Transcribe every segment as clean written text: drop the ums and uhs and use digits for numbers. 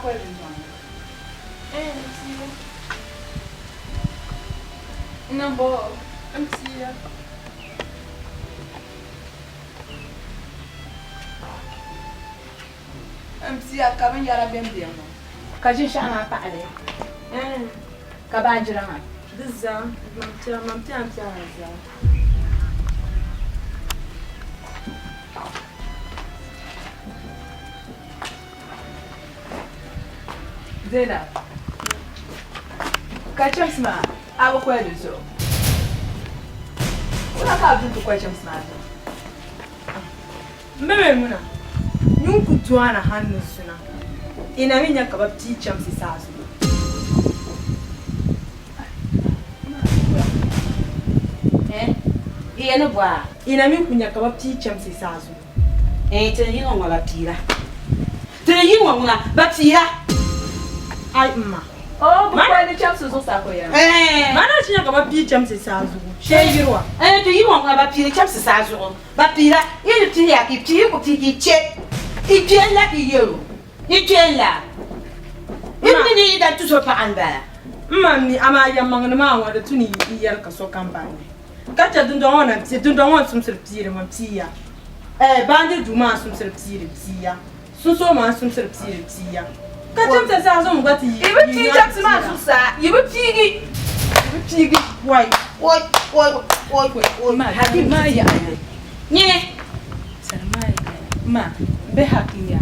kweli nzwana. Msiya. Nambo, msiya. Msiya kabin yara bembe mo. Kaji shana paale. Kabanjira ma. Dizza, mamtia. Zena. Kachasma, abo kweli so. Una ka du kwachasma. Mbebe muna. Nyunku tuana hannu suna. Ina minya kabab ti chamsi sasu. Iyana bwa. Ina mi kunya kabab ti chamsi sasu. Tene yinwa ngwa bapira. Tene yinwa ngwa bapira. Ai mma. Oh, bukwa ni chamsi zo sako ya. Mana chinya kabab ti chamsi sasu. Sheyirwa. Tene yinwa ngwa bapira chamsi sasu. Bapira, yini ti ya ki ti ko ti ki che. Itiela ki yo. Itiela. Yini ni ida tu so pa anba. Mma ni ama ya mangana ma wa da tuni iyar ka so kan bani. Kacha dundon ti dundon sum sirpire ma tiya. Bande duma sum sirpire tiya. Suso ma sum sirpire tiya. Kacha ta sa zo ngati. Ibi ti chamsi ma susa. Ibi tigi. Wai. Ma hakim ma ya. Nye. Sarmai. Ma be hakim ya.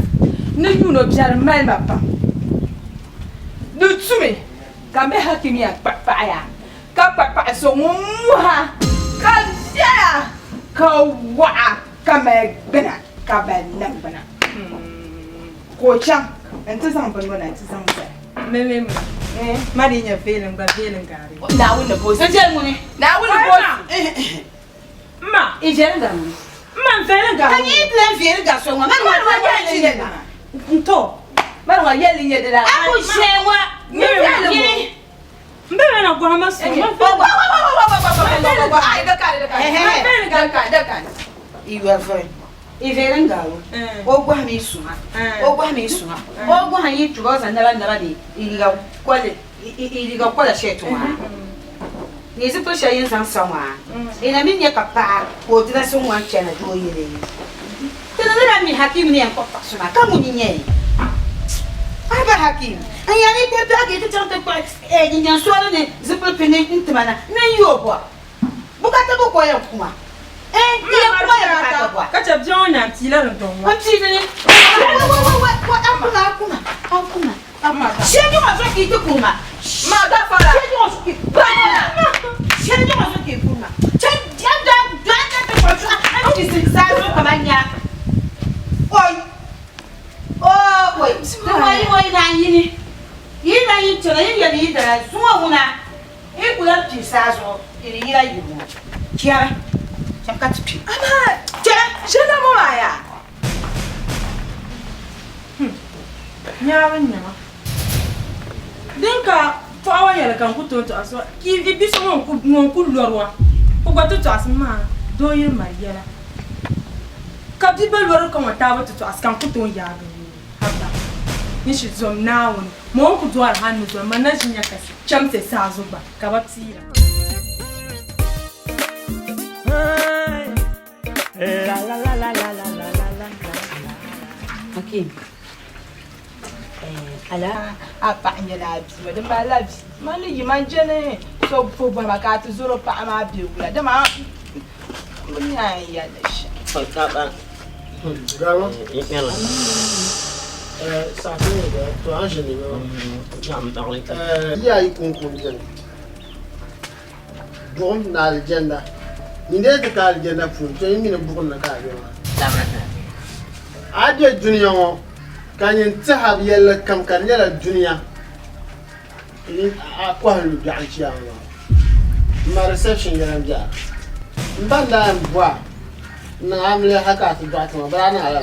Ne yuno biar mal papa. Du tumi. Ka be hakim ya papa ya. Ka papa so muha. Ka ya. Ka wa ka me bena. Ka be lambana. Ko chang. Ente sang bana ente sang ba. Me. Mari nya feeling ba feeling gari. Na win the boss. Ejel muni. Na win the boss. Ma, Ejel gamu. man feeling gari. Kan yi plan feeling ga so ma ma wa yeli na. Nto. Man wa yelling ye de la. Aku shewa. Ni mbele na kwa maso. Ai da ka. Iwa fe. Iveren gawo. Ogwa mi suma. Ogwa yi tugoza ndaba de iliga kwala shetu wa. Ni zipo shayin san sama. Ina min ya papa ko dina sun wan chana do yire. Tana mi hakim ni an ko pasuna kamu ni nye. Aba hakim. Anya ni te ta ke te chanta kwa ni nyan swalo ne zipo pene ntimana. Na yobo. Bukata bo ko ya kuma. Iya kuma ya kata kwa. Kacha bjona tila ndo. Anti ni. Akuma. Sheju mazo ki to kuma. Ma da fara. Sheju mazo ki. Sheju mazo ki kuma. Chanda te kwa tu. Anti sinsazo kamanya. Oi. Oi na yini. Yina yi tona yi da suwa una. Ikula pisazo iri ira yibu. Kia. Chakati. Ama, shena mo aya. Nyama. Dinka fawa yala kan kuto to aso ki ibiso mon ku lorwa. Ko gwato to asma do yin mayela. Ka bi be loro kan wata ba to askan kuto ya ga. Haba. Ni shi zom nawon. Mon ku duar hanu zo manajin yakasi. Chamse sazuba ka ba tira. Hakim. Ala Apa nya la bi, ma dem ba la bi. Ma ni yiman jene. So fo ba ma ka tu zoro pa ma bi wula. Dem ma mun ya da shi. Gama? Yalla. Ça fait toi en général. Jam darling. Il y a eu concours de bon dans l'agenda. Ni ne te ka l'agenda pour tu ni ne bukun na ka yo. Ade dunia wo kan yin tahab yalla kam kan yalla dunia. Ni a kwa lu bi an ciya wo. Ma reception yalla ja. Mbanda mbwa. Na amle haka tu dwat ma bara na ala.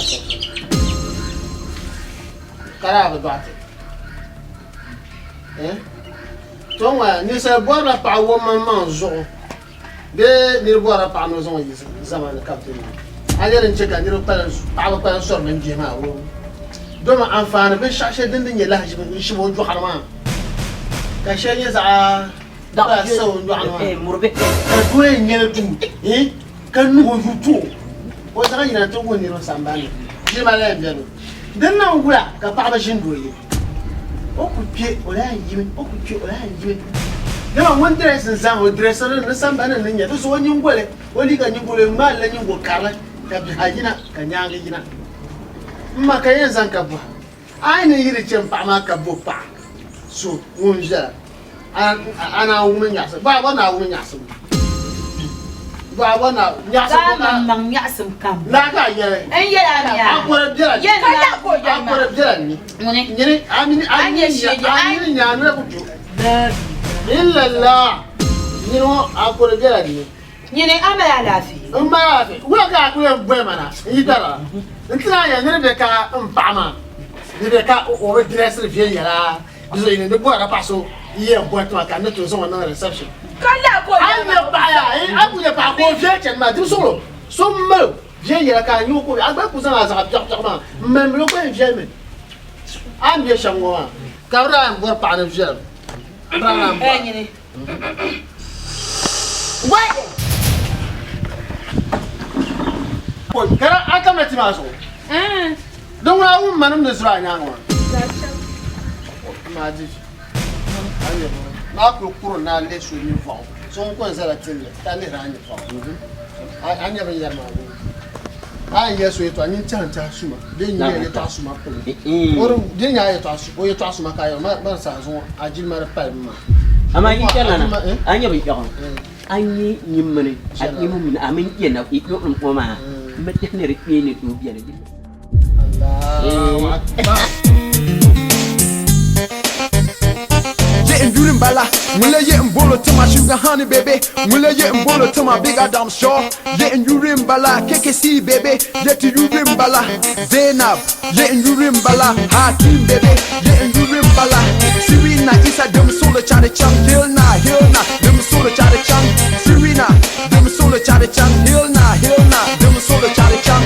Kara ba dwat. Tonga ni se bora pa wo man zo. De ni bora pa no zo zaman captain. Ale ren cheka ni ro pa ba pa sor men jema wo. doma anfani bin shashe dindin ya lahaji bin shi bo ju harma ka shenye za da so ju harma murbe ka duwe nyele tu kan nu ju tu o za ina to go ni ro sambani ji ma la biano den na ngula ka pa ba shin doye o ku pie o la yimi o ku pie o la yimi dama won dress nzan o dress na sambani na nya to so woni ngole o li ka nyingole ma la nyingo kala ka bi hajina ka nyanga jina ma ka yin zan ka ba ai ne yiri cin pa ma ka bo pa so mun ja ana wumin yasa ba na wumin yasa ba na yasa ka man yasum kam na ka yere en yera mi ya akora jira yera ko jama akora jira ni ni amini nya na ku da illa la ni no akora jira ni nyine amala lafi ma fi wala ka ku en bwe mana idara ntina ya ne be ka mpama ne be ka o be dresser vie yara bizo ine de boara paso iye boîte ma ka ne to so na reception kala ko ai ne ba ya abu ne pa ko vie chen ma du solo so mo vie yara ka nyu ko agba ku san za ta ma même lo ko vie me am vie shango ma ka ra am bor pa ne vie ra am nyine ouais ko kara aka meti ma so don wa un manum da sura nya ngwa ma ji ayo ma ko kuro na le so ni fa so ko nsa la tin ta le ra nya fa anya ba yar ma an yeso eto anyi chanta suma de nyi ye to asuma ko oro de nya ye to asu o ye to asuma ka yo ma sa so ajil ma pa ma ama yi kana na anya ba yakon anyi nyimmene akyi mu min amen yena ikyo ko ma mete ne rikni ne to biya ne Allah akbar Yurin bala, mule ye mbolo to my sugar honey baby, mule ye mbolo to my bigger damn sure. Ye yurin bala, KKC baby, ye to yurin bala, Zainab, ye yurin bala, Hakim baby, ye yurin bala, Serena isa dem solo chade chang, Hilna, dem solo chade chang, Serena, dem solo chade chang, Hilna, dem solo chade chang.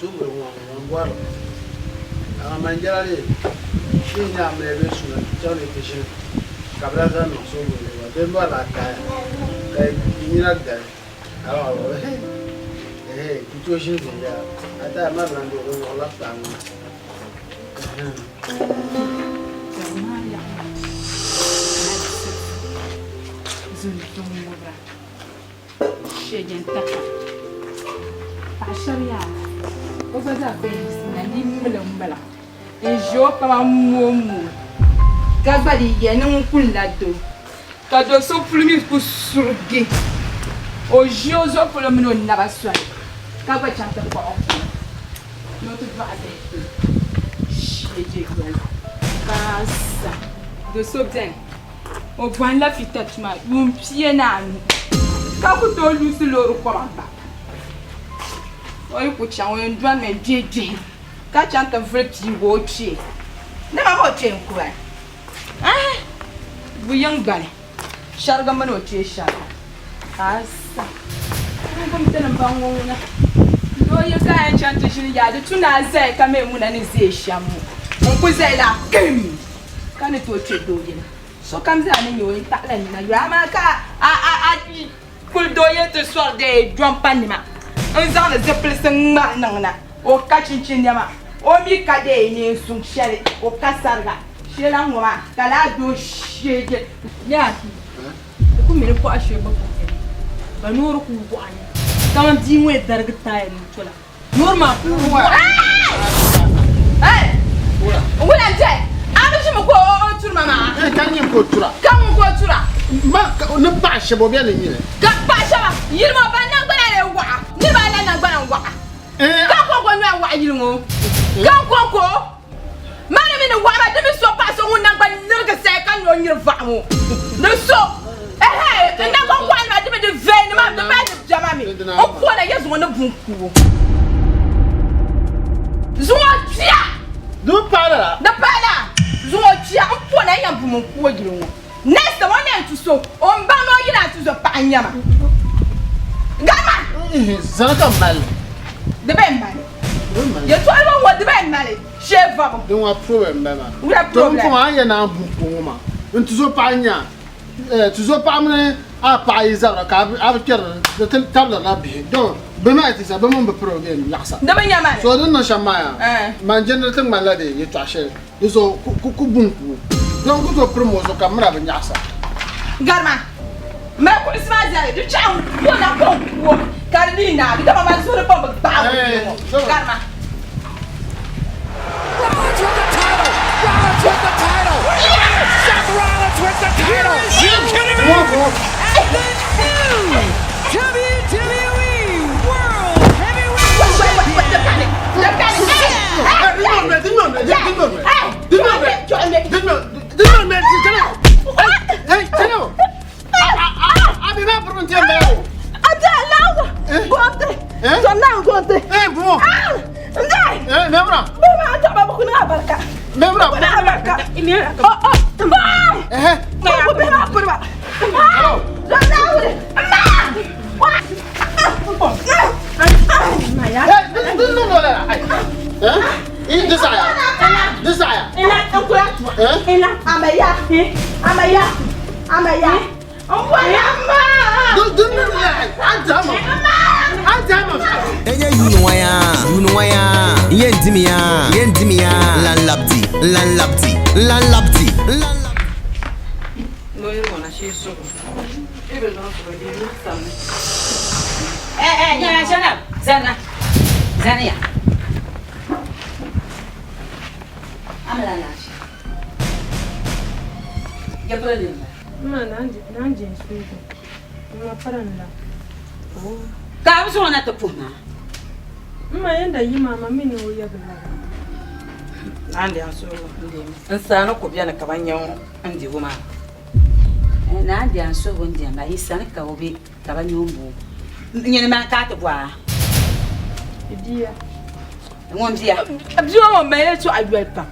Super one water. I'm a jelly. She am a restaurant, Johnny Fishing. Cabraza no so good. They were like that. Oh, hey, situations in there. I thought my man was all up down. Pasharia. Over that base, and Nimbala. And Jopa Momo. Gabadi, Yanon Pulato. Cado so plumy pour surgé. Au Joso pour le mino Navaswan. Cabachanta for not to bad. She Passa. The subject. Au point la fit touch my room piano. Caputo lose the load of Oyo kucha won dwan me jeje ka chanta vreti wo chi na ma ho chen ku bu yang gale sharga man o chi sharga asa ko mtena mbango na do ye ka chanta shi ya de tuna ze ka me mu na ni ze shamu on ku ze la kim ka ne to che do ye so kam ze ani yo ta la ni na yo ma ka a kul do ye te soir de dwan panima un zan de zeppelin nangna o kachin yama o mi kade ni sun shele o kasarga shela ngoma kala do sheje ya ku mi ko ashe ba ba nuru ku bu ani kama di mu darga tayi mu tola normal ku wala nte abi shi ko o tur mama Kan yin ko tura. kan ko tura Ma ne ba shebo bia ne nyine. ka ba shaba yirmo ba na gbara le wa ni ba la na gbara wa ka ko nwa wa yirmo ka ko mane mi ne wa ba de mi so pa so na gba nirga se ka no nyir va mo no so na ko na de mi de ve ni ma de ba de jama mi o ko na yeso mo ne bunku zuwa tia Du para. da pana zuwa tia o ko na yan bu mo ko yirmo next one and to so on ba no yira to so pa nyama gama Zaka mal. de ben mal ye to alwa wo de ben mal cheva bon Don't have problem mama. we have Don't problem come anya na bu ma. Ntu so pa anya. Tu so pa mne a pa izara ka a ker de tabla na bi. Donc be ma ti sa be mon be problem yaksa. de ben nyama So don na shamaya. Man general tan malade ye to ashe. So ku bunku. Donc ku to promo so kamera be yaksa. garma me ko isma zare du cham ko na ko Carolina, kita mama suruh pom bau. Karma. Rollins with the title! Rollins with the title! Yes! Seth Rollins with the title! You kidding me? And the new WWE World Heavyweight Nsano ko bia na kabanyo andi woma na andi anso wondi na isana ka obi kabanyo mbu nyene man ka to bwa Dia. ngom dia Abjo mo me to ayel pa.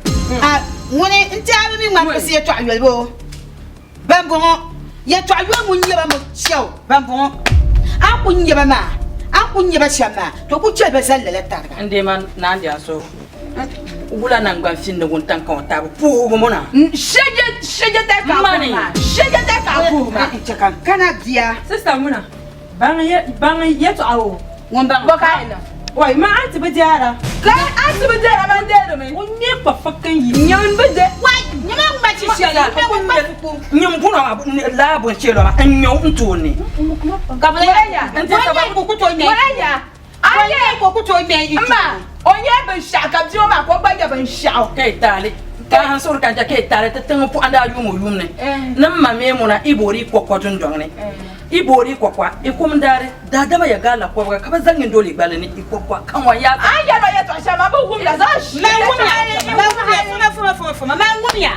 Ngone ntia mi ngam pese to ayel bo bambo ye to ayel mu nyeba mo chew bambo a ko nyeba ma an kunye ba shama to ku ce ba zalla targa ande man na ande aso ugula nan gwan fin da guntan kan ta pu go mona shege ta ka mani shege ta ka pu ma kana dia sister muna ban ye to awo won ban ba kai na wai ma anti ba jara kai anti ba jara ban da me on ne pa fakkan yi nyan ba de wai nyama ma ci shela nyam buna la bon chelo ma an nyaw ntoni ka bala ya ante ka ba ku to ne ya aye ko ku to ne ma onye ban sha ka bi o ma ko ba ya ban sha kai tale ka han sur kan ja kai tale ta tan pu anda yumu yumne nan ma me muna ibori kokotun jongne ibori kokwa ikum dare da dama ya gala ko ka ba zangin dole gbale ni ikokwa kan wa ya aya lo ya to sha ma ba hum ya za shi ma ngumya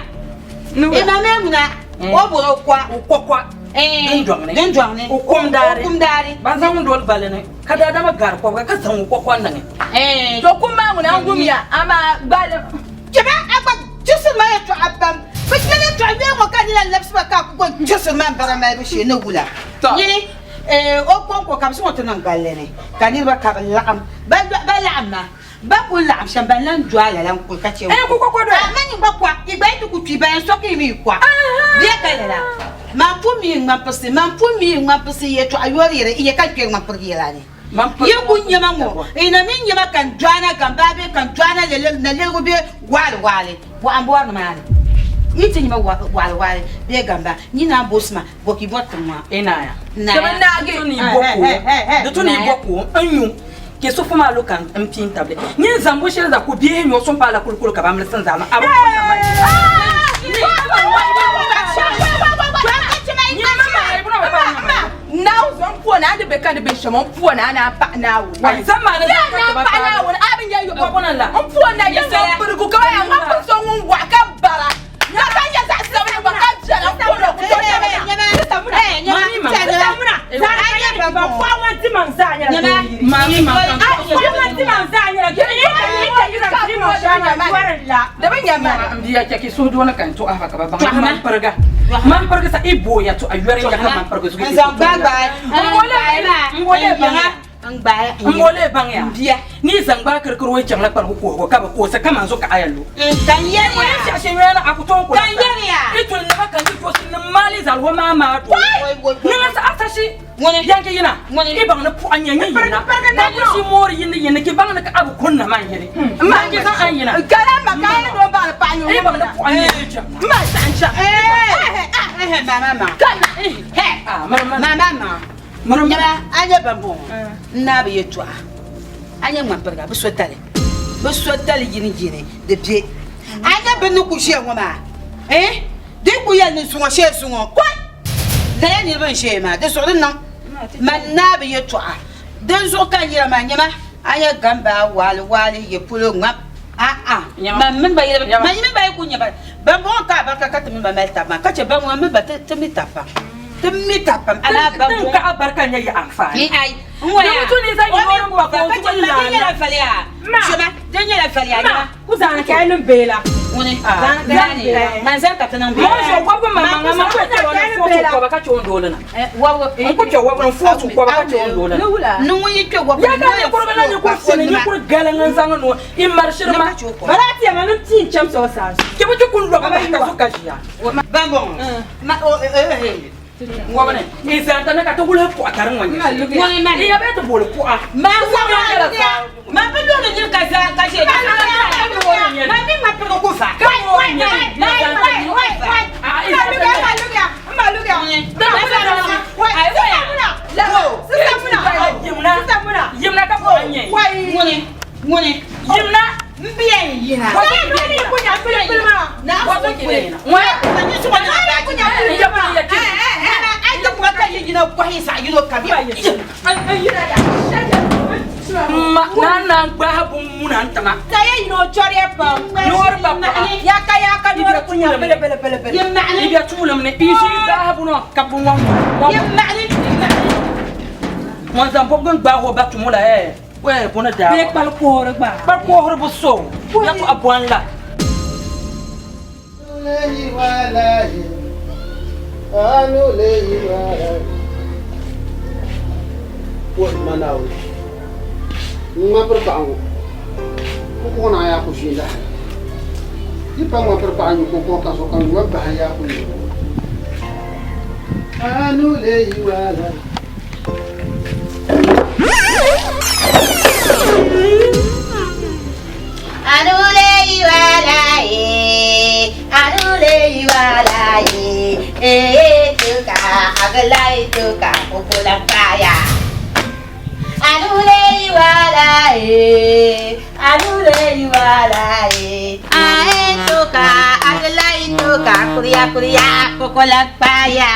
e ma me muna o boro kwa kokwa den jongne ukum dare ba zangin dole gbale ni ka da dama gar ko ka san kokwa nan to kuma mun an gumya ama gbale kebe agba jisu ma ya to abam fikene to be mo kan la laps ba ka ko jisu ma bara ma be she no gula ni o kon ko kam so to nan galle ne kanir ba ka la'am ba la'am na ba ko la'am shan ban lan jwala lan ko ka ce ko do mani ba kwa igba tu ku twi ban so ke mi kwa bi ka la ma pu mi ma pese ye to ayori re ye ka ke ma pergila ni ye kunya mango ina min yema kan jwana gambabe kan jwana na lego be wale bo ambo na mani iti nyima wale be gamba ni na bosma boki botma ina ya na ge ni boko de to ni boko anyu ke so fuma lo kan mpin table ni zambo shele za ko bi nyo so pala kulukulu ka ba mle sanza ma abo now zon puo na de be kan de be shamo puo na pa na wo wai zama na pa na wo abin ya yo ko na la puo na ya so burgu ka ya ma ko so won wa ka bara ya ka ya sa so ni ba ka jara ko no ko to ya Ngole bang ya dia ni zangba kerkero we changla par ko ka ko sa kama zo ka ayalo kan yeri ya shi yana aku ton ko kan yeri ya itu na kan ko sin mali zal ho mama to na sa atashi yanke yina ibang na pu anya yin yina na ko shi mori yin ki bang na ka abu kunna man yiri ma ki san ayina kala makala do ba pa nyu ibang na pu anya yin ma sancha mama kana mama Nyama anya bambo na be yetwa anya ngwamperga be sotale gini de pie anya be no kushi ngoma de ku ya ni sungo she sungo kwa da ya ni ben she ma de so nan man na be yetwa de zo kan yira ma nyama anya gamba wale ye pulo ngap man ba yira man ba ku nyaba bambo ka ba ka ta min ba melta ma ka che ba mo me ba te mi tapa Temita ala bangu ka barkanya ya amfani ai ngoya mutu ne zai yi wurin ba ko kuma la falia shema denya la falia ya ku zana kai nun bela woni zana man zan ka tanan bela mo so ko mama ko ce wani foto ko ba ka ce won dole na ko ce wani foto ko ba ka ce won dole na no woni ce ya ka ne ko bana ne ko sene ni ko galan zan no in marshir ma barati ya manu tin cham so sa ke bu kun lo ba ka so ka jiya bambo ma ngwabane isanta na ka to gule ko ataran wani wani man ya be to bole ko a ma sa ma be do ne ka sa ka she ma mi ma pe ko fa yimna ka ko anye ngone yimna mbiye yina ko ni ko nya pe na ko ke na wa ni so na ba ko nya pe ya ba ya ke ai to ko ka yina ko hisa yino ka bi ai yina ya na gba bu muna ntama saya yino chore pa nor papa ya ka nor ko nya bele yimna ni bi tulam ne isi gba bu no ka bu won yimna ni mo zam po gba ho ba tumula we bona da be pal ko bu so ya ko abuan la What Manawi? Maperpang. Kuko na ya ko sila. Di pa maperpang ko ko kaso kan wa bahaya ko. Anu le wala. Tuka agalai tuka pupulang kaya. Anulei walai. Ae tuka agalai tuka kuria pupulang kaya.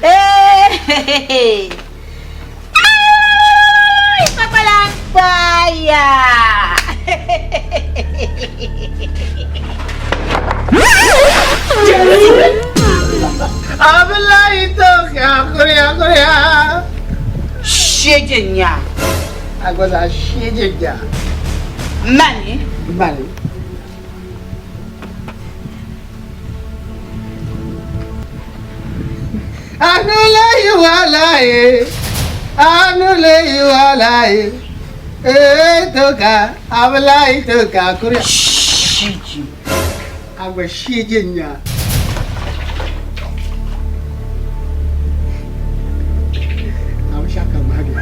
Ay, pupulang kaya. Abla itu Korea. Shejenya. Agora shejenya. Mani. Anulei walai. Toka abla itu Korea. Shiji. Agora shejenya. Shaka mahali.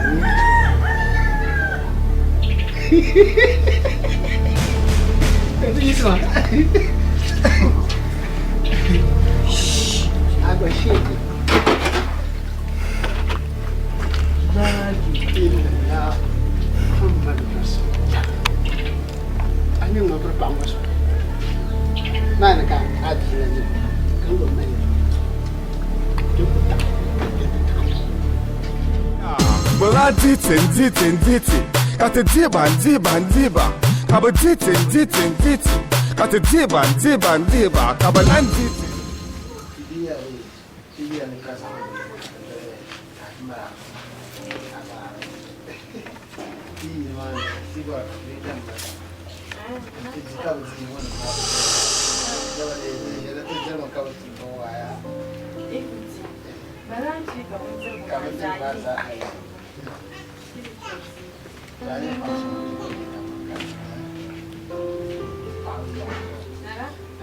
Itu semua. Agak shit. Alhamdulillah. Ani mau berbangun. Mana kan? Ada lagi. Kamu mana? Well, I did it. Got a diba. Got a did it. Got a diba. Kabalan did it. Dia ni kasar.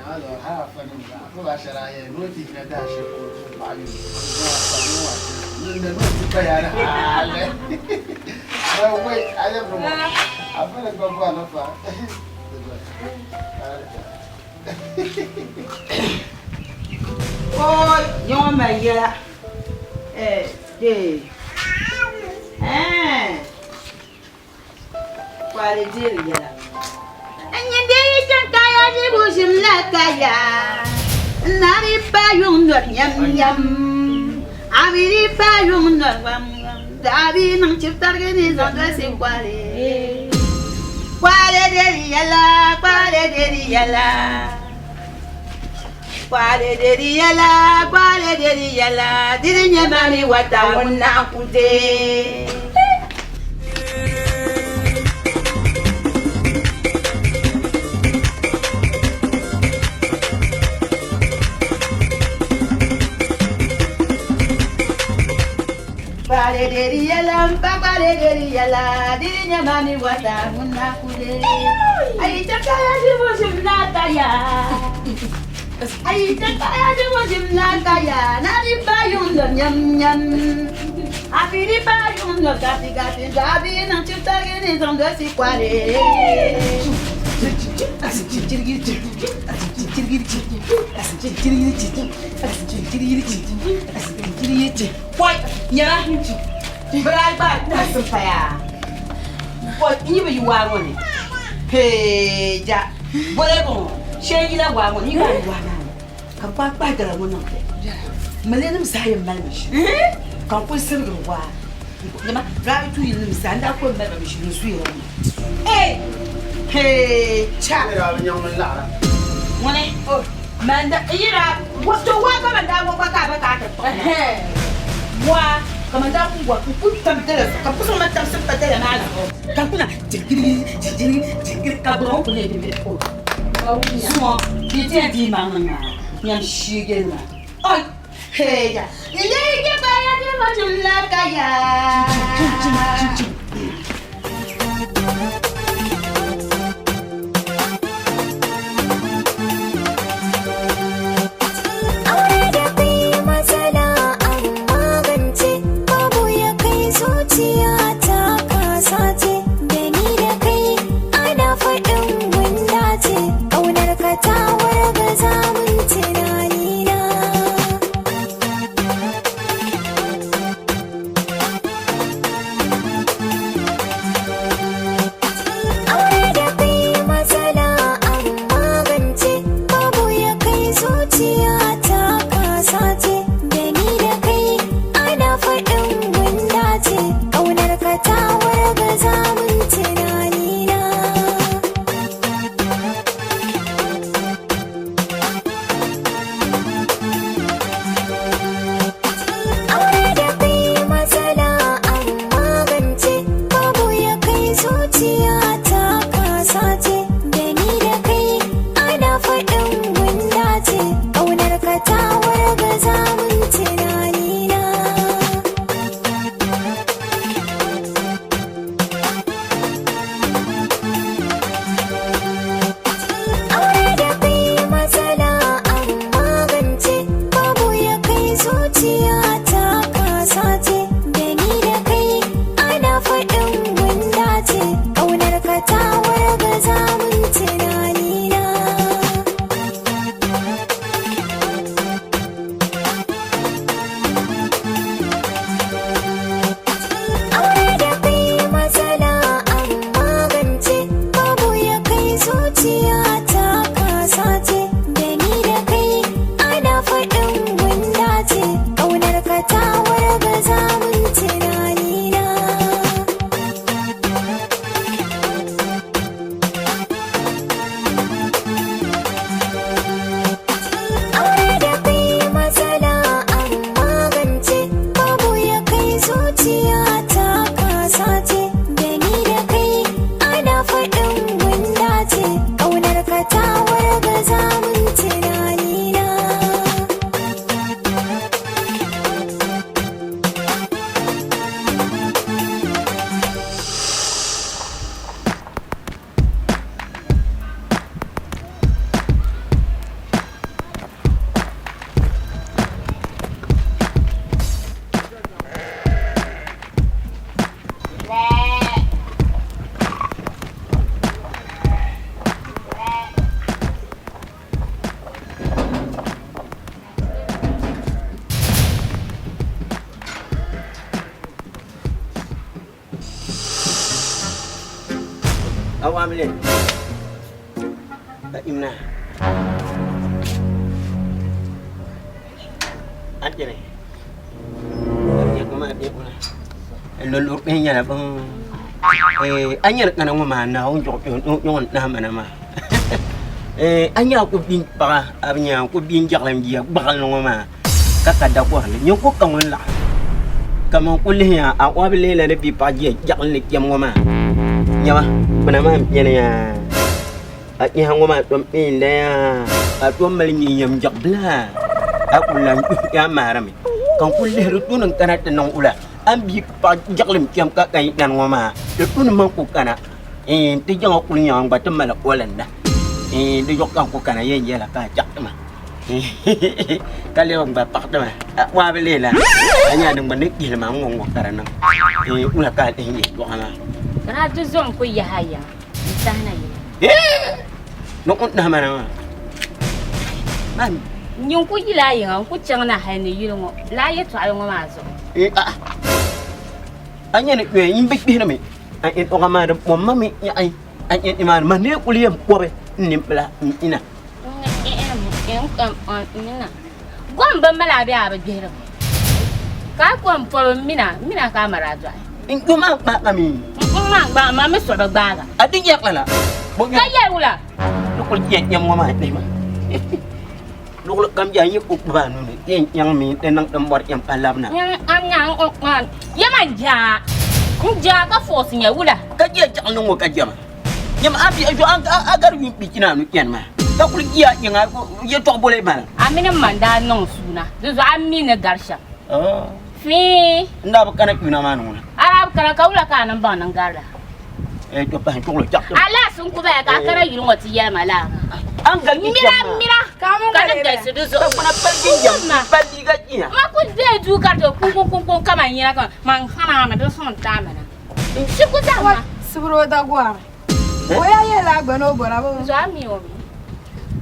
Halo, apa nih? Aku bahasa raya, nuti kada syukur payu. Nuti bayar hale. Wait, ada belum? Apa nak kau buat apa? Oh, nyoma ya. Kuali diri ya. Anyandei kaya di busim la kaya. Nari payung dot nyam. Abiri payung dot wam. Dabi nang ciptar gini zonda si kuali. Kuali diri yala. Kwale deri yala, diri nyamani wata wuna kude. Kwale deri yala, diri nyamani wata wuna kude. Ay chakaya jibo simnata ya. Ay, kaya di mo simnata ya, nari pa yung nyam. Apiri pa yung gati, sabi ng chutagin isang si kwale. Why? Yeah. Berapa? Supaya. What? Ini baju wangun ni. Hey, ja. Boleh kong. Shayla wangun, ini kan wangun. Kampak pada wangun nak. Malayam saya malmish. Kampus serba wa. Nama rapi tu ini misanda aku malmish nusuira. Hey, cha. Ada yang melarang. Mana? Oh, manda. Ira, waktu wa kau manda wa kata. Wa, kau manda aku wa pun tamter. Kampus macam seperti mana? Kampus nak jadi kabur pun ni dia. Semua dia di mana? Yang syigel lah. Oh, hey ya. Ini kita bayar dia macam lah kaya. awamle imna anjene ya kuma be kuna lolur be nyala bang anyar kana ngoma na on jo nyon na manama anya ko bin para abnya ko bin jaklam dia bakal ngoma kaka da ko le nyoko kangon la kama kulih ya awamle la de bi pa je jakal le kiam ngoma nyama manama nyene ya nya ngoma tom in le ya to mal ni yam jakbla akulan ya marami kan kulih rutun kana tanong ula ambi pa jaklim kiam ka kai dan ngoma de tun man ku kana ti jang ku nyang ba tam la olanda di yok kan ku kana ye la ka jak ma kali orang ba pak ma wa bele la anya dang banik gi ma ngong wa karana ula ka ye wa kana kana tu zon ku ya haya sana ye no on na mana man nyung ku yila yin ku chang na ha ni yilo la ye twa yo ma zo anya ni kwe yimbe bi na mi an o ma da mo mami ya ai an iman man ne kuliyam ko be nimbla ina ina gomba mala bi aba gero ka kom po mina ka mara zo in kuma ba kami ma me so ba ga adi yak la bo ka ye wula ko je nyam ngoma ni ma lu kam ja yi ku ba nu ni yang mi tenang tembor yang palam na yang man ya manja kunja ka force nya wula ka je jak nu ka jama nyam abi ajo agar wi pikina nu ken ma ka ku ya yang ye to boleh mal amina manda non suna zo amina garsha fi nda ba kana kuna manu arab kana kaula kana ba nan garda to pa to lo jak ala sun ku ba ka kana yirun wati ya mala an ga ni mira kamu kana da su duzo kuna palgin jam palgi ga ina ma ku de du ka to kun kama nyina kan man kana ma do son ta mana shi ku ta ma Sibro da gwara. Oya ye la gbano bora bo. zo ami o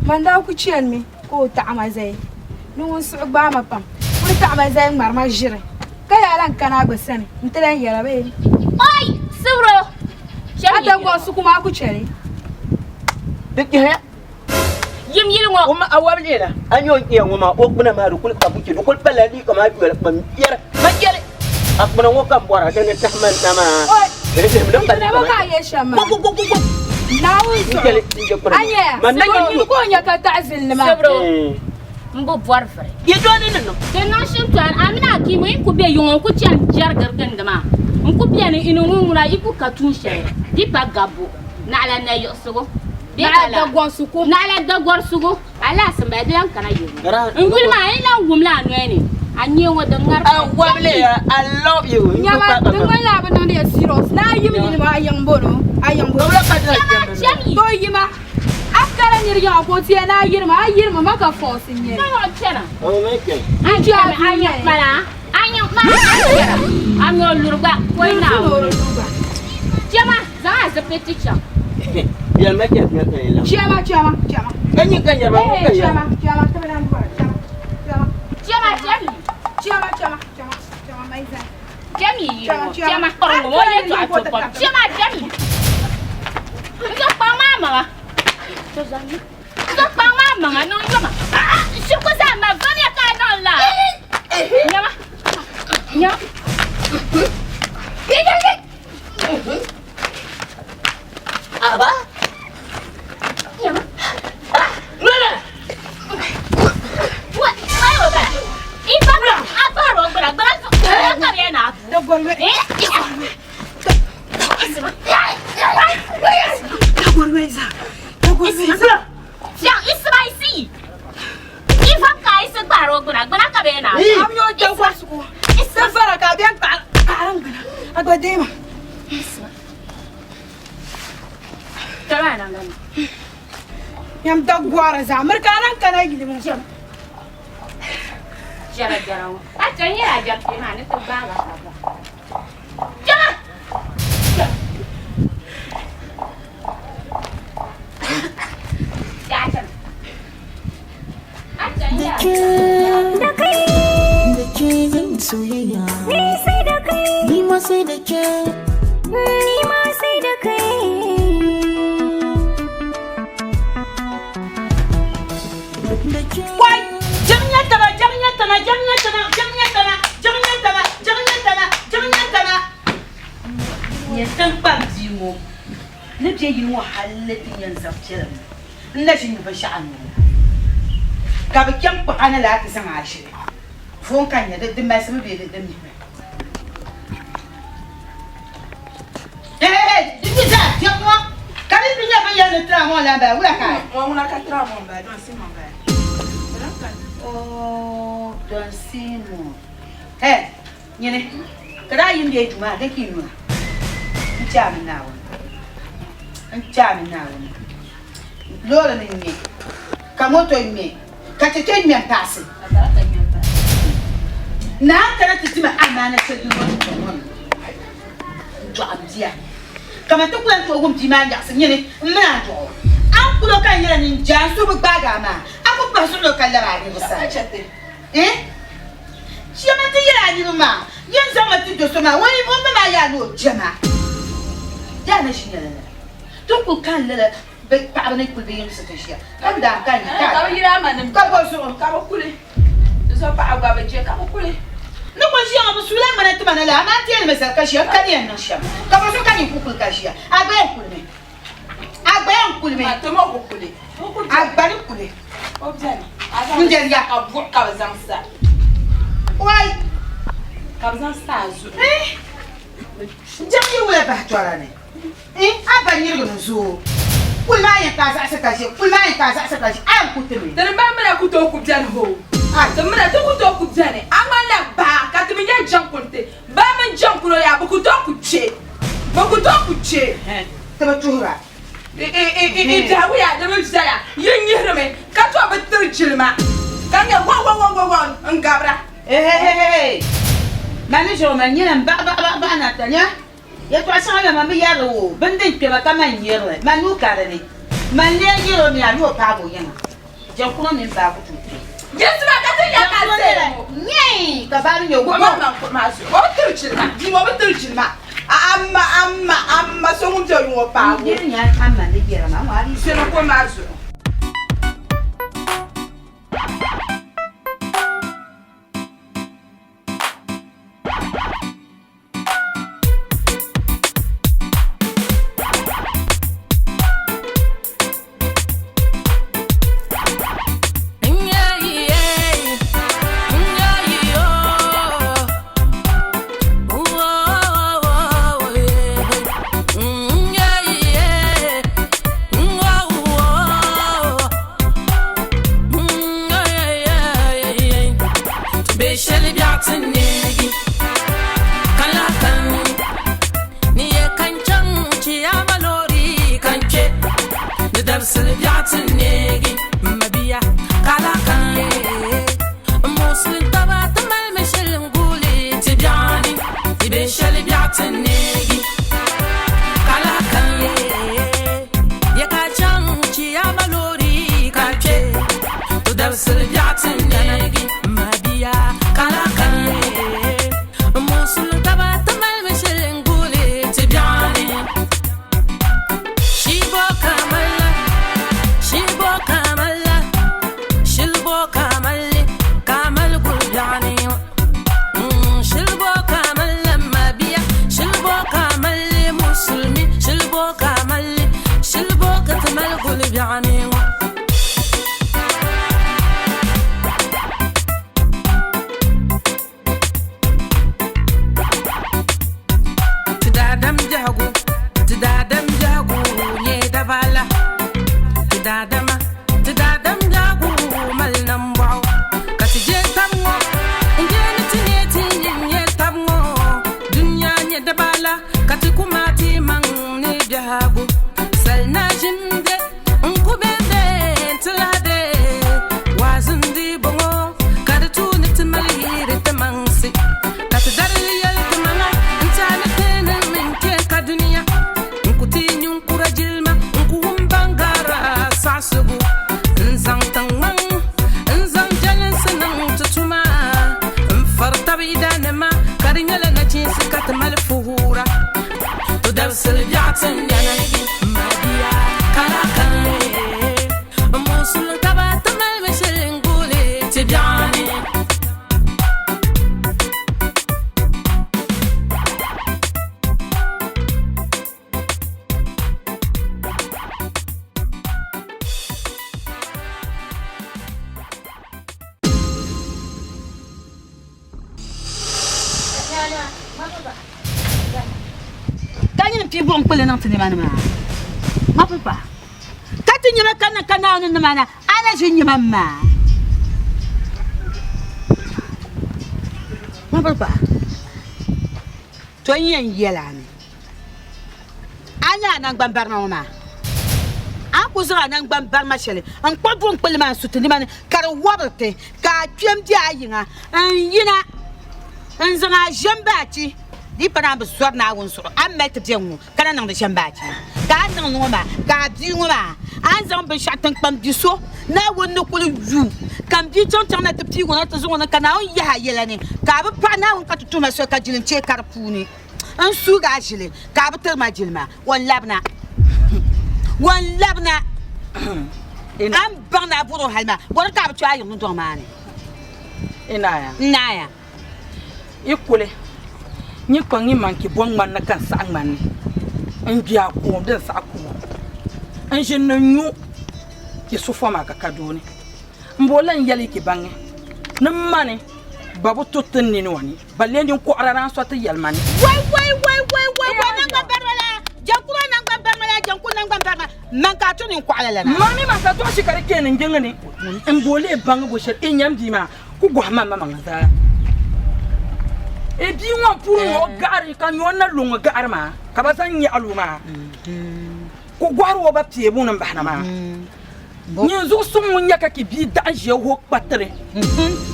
Manda ku chen mi ko ta ma zai. Nu su gba ma pam. Ku ta ma zai mar ma jire. Ka ya lan kana ba sani. Ntelen yara be. oi sibro Ada go su kuma ku chere. dik ya yim yiri ngo uma awabli la anyo ye ngoma okuna ma rukul ka buki rukul palali kama biwala mam yara ma yere akuna ngo kam bora de ne tahman nama Oi. ne Ba ka ye shama. ko Na wu so. Ingele inje bora Anya. man na Sibro ko nya ka ta'zil ni ma. sibro mbo bor fere ye joni nan ke na shin tan amina ki mo ku be yungo ku chen jar gargan dama ku be ni inu ngura iku ka tun shere di pa gabo na ala na yosugo Na da gwan su ko. na ala da gor sugo ala samba de an kana yungo ngul ma ila ngumla anweni anyi ngo da ngar awabli I love you Nyama de wala ba nan de serious. Na yim ni ma ayang bono. Ayang bono. wala ka da chami Go yima. Afkara ni riya ko tie na yirma maka force ni. na yo chena o meke anya mala anyo lurba ko na chama za petit cha ya meke la Chama. kanyi kanya ba ko kanya Chama. Tabalan bora. Chama maiza. Jami, Chama. chama orang mo le to ato. Chama jami. Zo pa mama. Zo zami. Zo pa mama no chama. Shuko sa ma vani ka no la. Nyama. Nyama. apa Nyama. nana What? Ayo ba. Iba bro. Apa ro bra bra. Ka ya na. Da gorwe. Ya, spicy. Ifa ka isa baro bra bra ka be na. Am yo da gwasu ko. Isa fara ka biyan karan gana. Agodema. Tara na ngani. Yam da gwara za Amerikanan kana gidi mun. Jara. A can yi rajar ke ma ni tun ba ga ka ba. Jara. Jara. A can yi Da ke yin soyayya. Ni sai da kai. Ni ma sai da ke. Ni ma sai da kai. tan pam zimo ne je yi wa halatin yan zafcira na shi ba sha'anu ka ba kyan ku ana la ta san ashi fon kan ya da mai sabu be da mi dimi za kyan mo ka bi bi ya ba ya ne tra mo la ba wa ka mo na ka tra mo ba don si mo ba oh don si mo nyene kada yin da juma da ki nuna nchami nawo lolo ni mi kamoto mi katete mi pasi na kana titima amana se du mo jo amdia kama to kula to gum tima ya se nyene mna jo an kulo kan yera ni jansu bu baga ma aku pasu lo kala ba ni busa Chama te yera ni ma yen sama ti do soma wani bo ma ya no jama ya na shi ne to ku kan lele be pa ne ku be yin sa tashiya kan da kan ka yira ma ne ka bo so ka bo kule so pa agwa be je ka bo kule no ko shi abu sula ma ne tuma ne la ma ti ne mesa ka shi kan yen no sham ka bo so kan ni ku ku ka shi agba kule me to mo ku kule agba ni kule o jani nje ya ka bu ka zam sa why kabzan stazu jami wala ba twara ne aba nyirgo no zo kulma ya kaza sakashi an kutumi dan ba mena ku to ku jan ho dan mena to ku to ku jan amala ba ka tumi ya jan kunte ba men jan kuno ya bu ku to ku che ta ba tuhura da wuya da mun tsaya yin yirme ka to ba tirjilma kan ya wa ngabra manager man yana ba na tanya ya to asan ya mami yaro wo bandin ke ba kama yero manu kare ne man le yero mi alo pa bo yana je kuno mi ba ku tu yesu ba ka ta ya ka se nye ka ba ni yogo ma so o tirjilma di mo ba tirjilma amma so mun je yo pa bo ni ya amma ne yero ma wa ri se no ko ma so fi bon pele nan tini mana ma papa kati nyima kana ni mana ana je nyima ma ma papa to yen yelani anya nan gbambar na ma an ku zura nan gbambar ma shele an kwa bon pele ma sutini mana kar wabarte ka twem di ayinga an yina an zanga jambati di para be sor na won sor am met biengu kana nang de jambati ka nang no ma ka di ngoma an zang be chatan pam di so na won no kulu ju kam di ton ton na te pti wona te zo wona kana on ya yelani ka be pa na won ka tutu ma so ka jilin che karpuni an su ga jile ka be ter ma jilma won labna am bana buru halma won ka be twa yum do mani inaya ikule ni ko ngi manki bon man na kan sa man en biya ko den sa ko en je no nyu ki sufo ma ka kadoni mbolan yali ki bange nam mane babu totten ni woni balle ni ko araran so ta yalmani way nan ga berwala jankura nan ga berwala jankura nan ga berwala man ka to ni ko alala mami ma sa to shi kare kenin jengani en bole bange bo sher en yam dima ku go mama mangaza e bi won pour no gari kan yonna lunga garma ka ba san yi aluma ko gwaro ba pie bu nan bahna ma ni zo sum mun yaka ki bi da je ho patre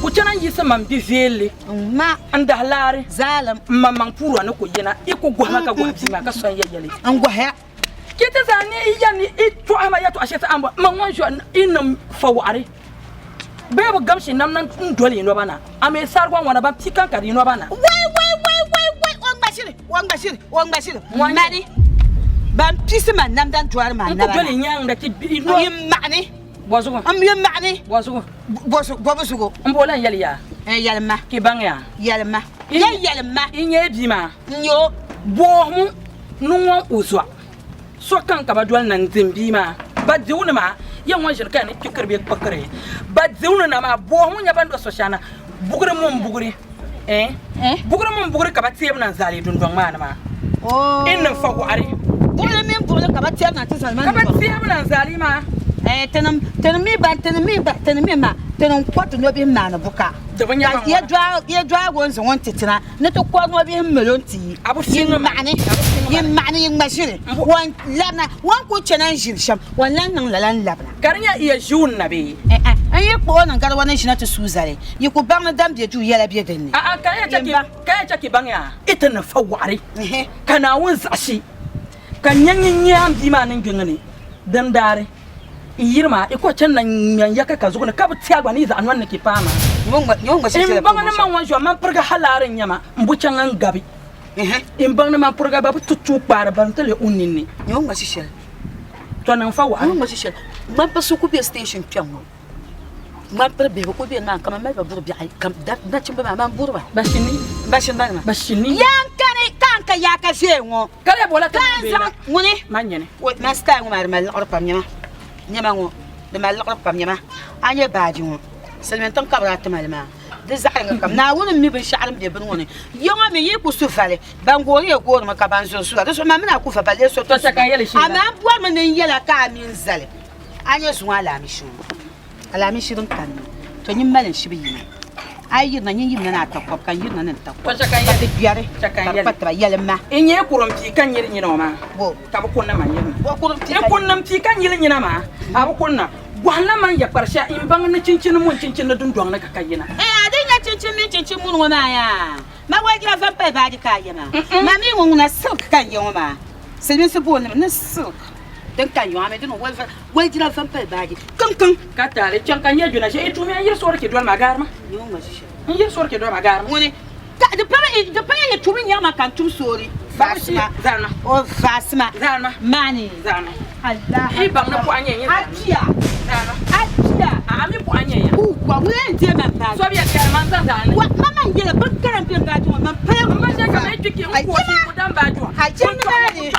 ku tana yi sama bi vele ma anda halare zalam mamman pour no ko yina e ko gwama ka gwa ma ka son yele an gwa ha kete zani yani e to ama ya to ashe ta amba man wan jo inam fawari bebo gamshi nam nan ndole no bana ame sarwa wana ba pikan kadi no bana wai on bashir mani ban pisi man nam dan tuar man na dole nyang da ti no yimani bosugo am yimani bosugo mbolan yaliya yalma ki bangya yalma inye bima nyo bohmu nuwa uzwa so kan ka ba dol nan zimbima ba diuna ma yan wan shirka ne ki karbe bakare ba diuna na ma bohmu nya bando so shana bugure mum bugure bugure ka ba tiyam nan zali dun don ma na ma innan fa wari bugure ka ba tiyam nan tsalman ka ba tiyam nan zali ma tanam kwatu no bi ma na buka ya dwa gonzo won titina ne to kwa no bi melonti abu yin mani yin mashire wan labna wan ku chenan jirsham wallan nan lalan labna garnya iya jun nabi an yi ko nan gar wannan shi na to suzare yi ku bang dam de ju yala bi danni kaya take bangya ita na fawari kana won zashi kan yanyin yam bi ma nan gingane dan dare yirma iko can nan yaka ka zo na ka butiya gwani za anwan nake fama nyonga shi in bangana man wanjo man furga halarin yama mbucan an gabi in bangana man furga babu tutu kwara ban tale unninni nyonga shi to nan fa wa nyonga shi man ba su ku be station kyanwo man perbe ko be nan kama mai ba burbi ai kam da cin ba man burba bashini yankane kanka yaka jengo kale bola kan ngune manyene ma sta ngumar mal orpam nyama nyama ngo de mal orpam nyama anya baadi ngo selmen ton kabra tamalma de zaanga kam na wona mi bin shaaram de bin woni yonga me yi ku sufale bangori e ko ma ka ban so suwa so ma mina ku fa bale so to saka yele shi ama bua me ne yela ka min zale anya so ala mi shi dun kan to nyi malen shi bi yina ay yirna nyi yimna na ta kop kan yirna nan ta kop saka yele biare saka yele patra yele ma enye kurom ti kan yiri nyina ma bo ka bu kunna ma yiri bo kurom ti kunnam ti kan yiri nyina ma abu kunna gwana man ya parsha in bang na cincin mun cincin na dundon na kakayina adin ya cincin mun wona ya ma waji fa pa ba di kayina ma mi won na silk kan yi ma silmin su bon na silk dan kan yi ma dun waji fa pa ba di kan ka tare can kan ya juna shi itu mi yir sor ke dol magar ma yo ma shi yir sor ke dol magar ma woni da pa ya tumin ya ma kan tum sori fasma zana o fasma zana mani zana Allah e bang na po anya atia ami po anya ya wa wele ntie ma pa so bia ka man zan zan wa mama yele ban karam bi ba ju ma pa ma se ka me twiki ko ko dan ba ju ha chen na ni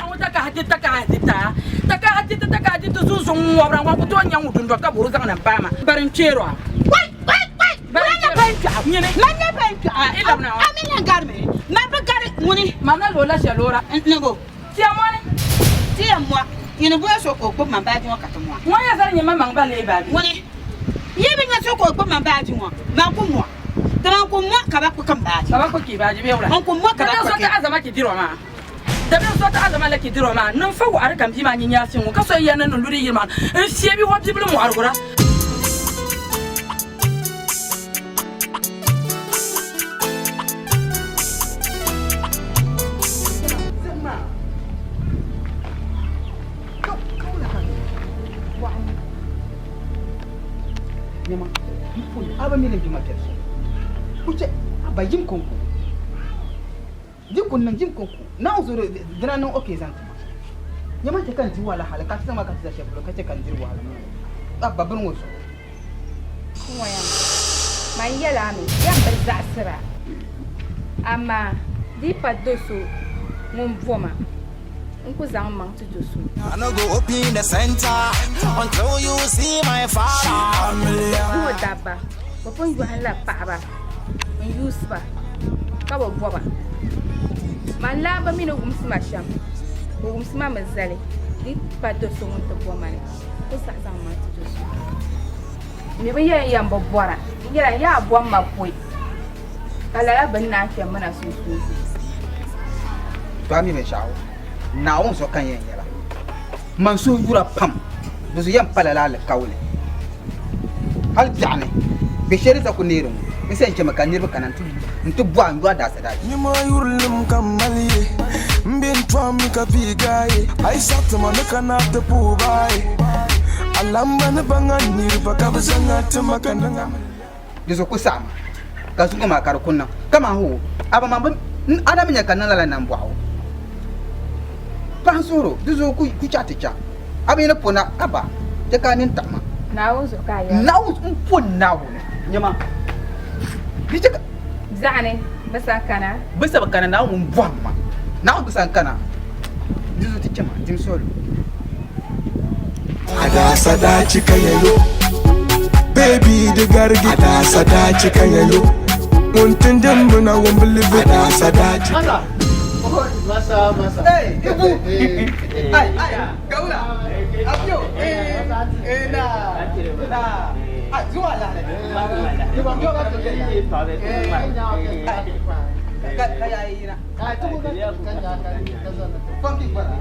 taka hadita zuzu ngobra ngwa kuto nya ngudundo ka buru zanga na pama barin chero wai banya penta nyene manya penta ila na amina garme ma ba gar nguni mana lola shalora nego tia moni. Tia moi. Ina bo so ko ko man ba ji won kata mo. Mo ya zan nyama man ba le ba bi. Woni. Ye bi nga so ko man ba ji won. Ma ko mo. Tan ko mo ka ba ko kan ba ji. Ka ba ko ki ba ji be wala. On ko mo ka ba ko. So ta azama ki diro ma. Da ben so ta azama la ki diro ma. Nan fa wa ar kam ji ma nyinya sin ko so ya nan luri yirma. E sie bi wa bi mu argura. Nyama, aba milin bi maket. Kuce aba jim konku. Jim kun nan jim konku. Na uzuro dana nan okay zan. Nyama te kan ji wala halaka ta sama ka ta sheblo ka te kan ji wala. Abba bin wasu. Kuma ya. Man yala mi yan bar zasira. Amma di padoso mun voma. Unku zan man tu doso. I no go open the center until you see my father. Kuma daba. Popon yu hala paaba. Man yusba. Ka bo boba. Man laba mi no gumsima sham. Gumsima mazale. Di padoso mun to boma ne. Ko sa zan man tu doso. Ni ba yan bobora. Yara ya bom ma poi. Kala ya ban na ke mana susu. Ba mi me shawo. Na won so kan yen yela. Man so yura pam. Buzu yan palala le kawle. Hal jane. Be sheri ta kuniro. Mi sen ke makanir ba kanan tu. Ntu bwa ngwa da sada. Ni ma yurlum kamali. Mbin twam ka pigai. Ai sat ma ne kana te pubai. Alamba ne bangan ni ba ka bazanga te makananga. Dizo kusama. Kasunga makar kunna. Kama hu. Aba mambo ada minya kanala la nan bwa. Pansoro, dizo ku chate cha. Abi na pona aba. Te kanin tama. Na wo zo ka ya. Na wo pon na wo. Nyama. Bijaka Zane basa kana. bisa bakana na wo mbwama. Na wo bisa kana. Dizo ti chama, dim solo. Ada sada chika yelo. Baby the gargi. Ada sada chika yelo. Untendem na wombele ada sada chika. Masa. Hey, ibu. Ay, gaula. Abyo. Na. Ah, zuwa la. Ibu yo ga to. Kaya ina. Ah, tu kan Funky bara.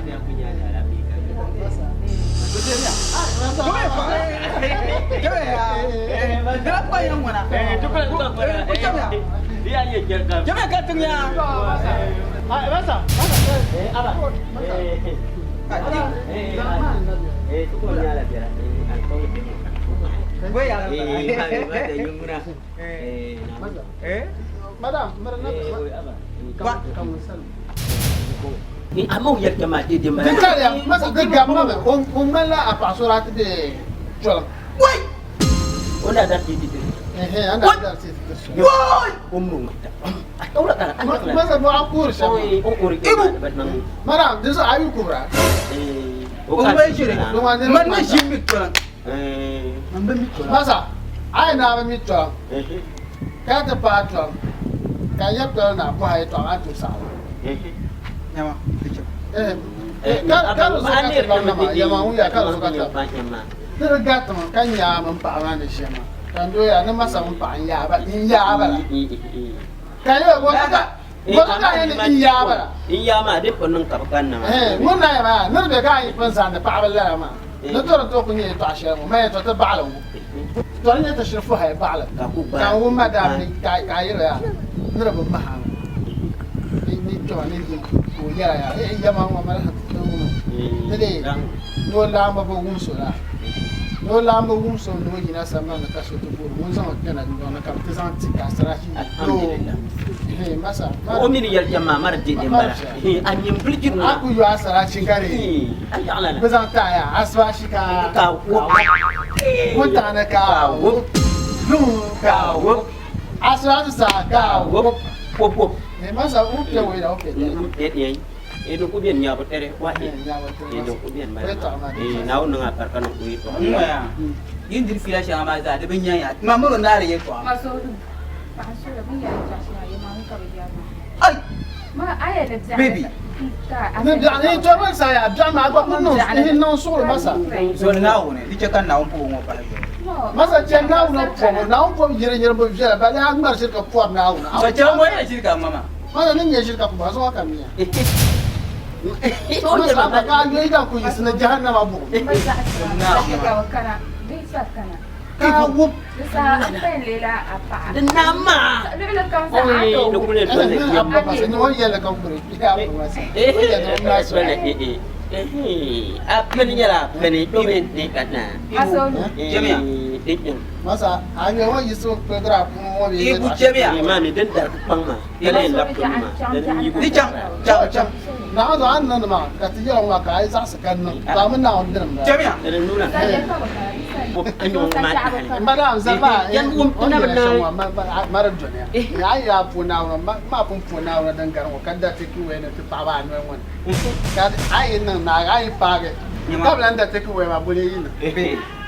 Betul Berapa yang mana? Dia ye jaga. Jangan katanya. Masa. Apa? Tu kau nyala dia. Gue ya. Ada yang murah. Madam, merenap. Kamu sen. Amau yak jama dia mana? Dengar ya, masa dia gamma umala apa surat de jual. Woi. Onda ada di situ. Anda ada situ. Woi. Umum. Tahu tak? Masa mau akur sih. Ukur Ibu. Madam, desa ayu kubra. Umai sini. Mana jimit tuan? Masa, ayo nama mitra. Kata patron. Kayak tuan nak buat itu atu salah. Nyawa. Kalau suka terlalu nama, ya mau ya kalau suka terlalu. Tergat teman, kan ya mempangan di sana. Kan tu ya, nama sama mempangan ya, lah. Kayak gua kata ini iya apa? Iya mah dia peneng kapan nama. Mana ya mah, nanti kaya pensan de Pak Bella mah. Nanti orang tu punya itu asyik, mana tu terbalu. Tuannya tersyukur hai balu. Kau rumah dah ni kaya ya, nanti bermahal. Ini tuan ini punya ya, iya mah malah tu. Jadi, no lama berumur lah. No lama umso no ina sama na kaso to buru mun sama kana na kam te san tika strahi no masa o min yal jama mar de bara an yim blikir na aku yo asara chingare ay ala bezan ta ya aswa shika ka mun ta na ka wo nu ka wo aswa sa ka wo pop masa u pe we da o pe de edo ko bien nyabo tere wa edo ko bien mara nawo nga parka no kuyi to ya yin dir fila shi ama za da bin yaya mamuru na reye to Masodu. Paso da bin ya ta shi ya ma ka biya. ai Ma aya da ta. baby ni to ban sa ya biya ma ba mun no so masa so na wone di ce kan na on po mo ba masa ce na on yere bo biya ba ya ngbar shirka po na wona so ce mo ya shirka mama masa nin ya shirka ba so haka miya masa ba ka yi da ku yi suna jahannama bu ka wup sa apa lela apa dan nama lela kau sa oh ato no kulit balik ya apa masa ni wani yalla ka bure ya apa masa apa ni nyala bani domen ni kana aso Jamia masa hanya wani so pedra mo bi ibu Jamia mami dan dar pang ma kale lap tu ma dan ibu di cang na do an nan ma ka ti yoro ma ka ai sa kan nan ta mun na on din Jamia dan nuna madam zaba yan una bana mara jonya ya puna ma puna dan garan ko kadda take we na ta ba an won ka ai nan na ai page kabla nda take we ma bule yin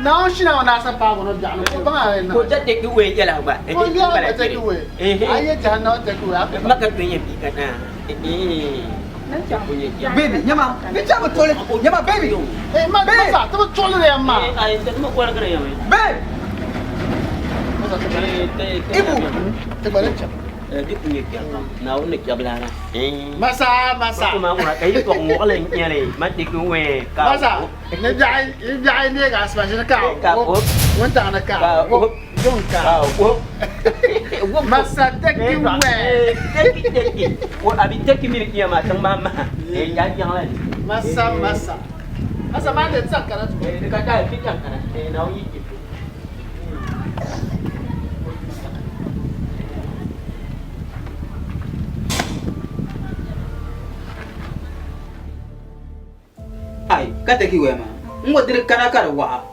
na on shi na sa pa go no janu ko ba na ko da take we yala ba ko ya take we ai ya jana take we maka tunye bi kana baby nyama ni cha tole nyama baby ma sa ta tole ya ma ai ta ma ko ra ya babe ibu te bale cha di punya kya na wona kya blana masa kuma ko kai ko mo ala nyale mati ku we ka masa ne jai ne ga spa shi ka won ta na ka don ka masa take we take wo abi take mi kya ma tang mama ya la masa ma da tsakara ka ta fi tsakara na yi ai kata ki wema ngo dir kana kar wa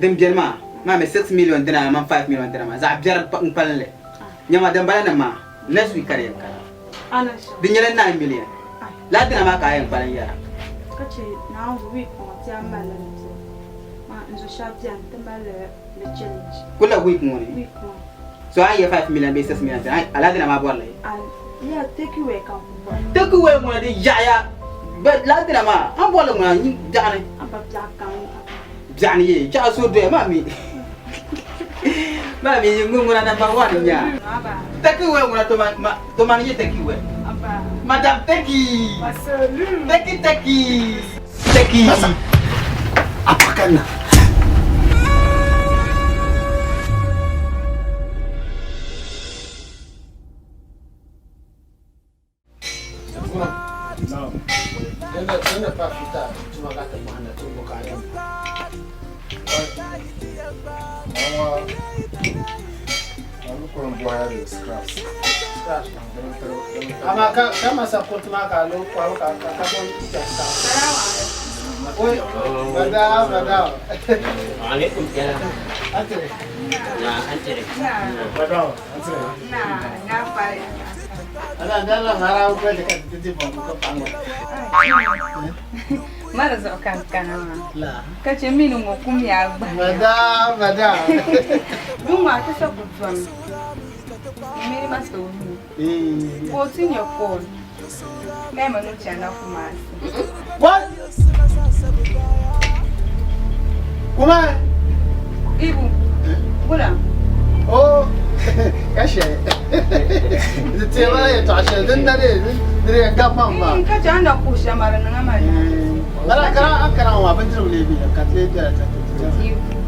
dem jelma ma me 6 million dina ma 5 million dina ma za biar palle nyama dem bala na ma next week kare ka ana sha dinyele 9 million la dina ma ka yan palan yara kace na week ko ta mala ne ma nzo sha bian tambale le challenge kula week ngone week ko so ay 5 million be 6 million dina ala dina ma borle ya take away kan ko take away ngone di yaya but la dina ma an bolle ngona ni jani apa jakan jani ye cha so do mami mami ngumuna number 1 nya apa take away ngona to man ye take away apa madam Teki masalu Teki apa kana Ina pa fita cuma kata mana tu bukan. Aku kurang buaya di scratch. Ama kama support maka lo kwa kata pun jasa. Oi, badau. Alaikum salam. Antere. Ya, antere. Badau, antere. Nah, ngapa ya? Ada dalam harau ko dekat titi pon ko pango. Mara zo kankana ma. La. Kace minu ngo kumya ba. Badau. Duma ta sa gudwan. Mimi masto. Ko tinyo ko. Mema no chana kuma. What? Kuma? Ibu. Bula. Oh. Kashe. Zitela ya tashe din dare dire gapan ba. Kace anda ko shamara na ma. Kara wa ban jiro lebi ka tle jira ta.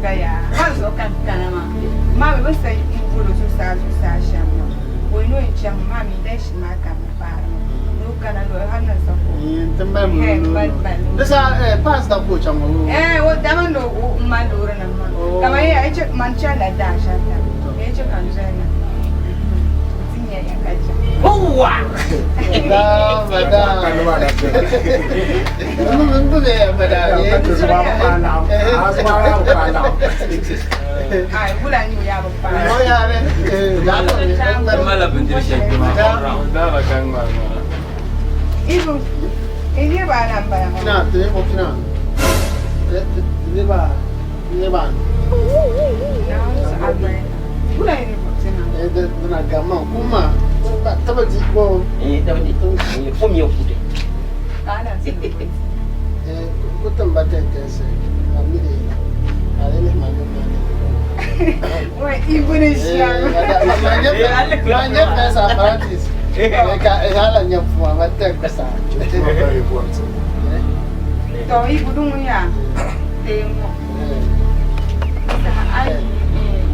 Gaya. Mazo kankana ma. Ma be sai ngolo so sa shamba. Ko ino incha mami dai shi ma kan fara. No kana lo hanna sa ko. Tambar mu. Dasa pass da ko chamo. Wo dama no ma lura na ma. Kama ye ai ce man cha la da sha ta. Ye ce kan zana. Tinya ya kaja. Wah. Badau. Mun be badau. Ye Itu sebab panam. Asma panam. Ai bulan ni ya ba. Oh ya re. Malah benci syekh orang. Dah lah kan mana. Ibu. Ini ba nan ba. Kina te mo kina. Ni ba. Bulan ni ba. Na gama kuma Tabati ko. Tabati. Fumi okude. Ana sini. Ko tambata kese. Amiri. Ale mama. Wai ibu ni siang. Manya pesa practice. Hala nyafu amata kesa. To ibu dulu ya. Tengok.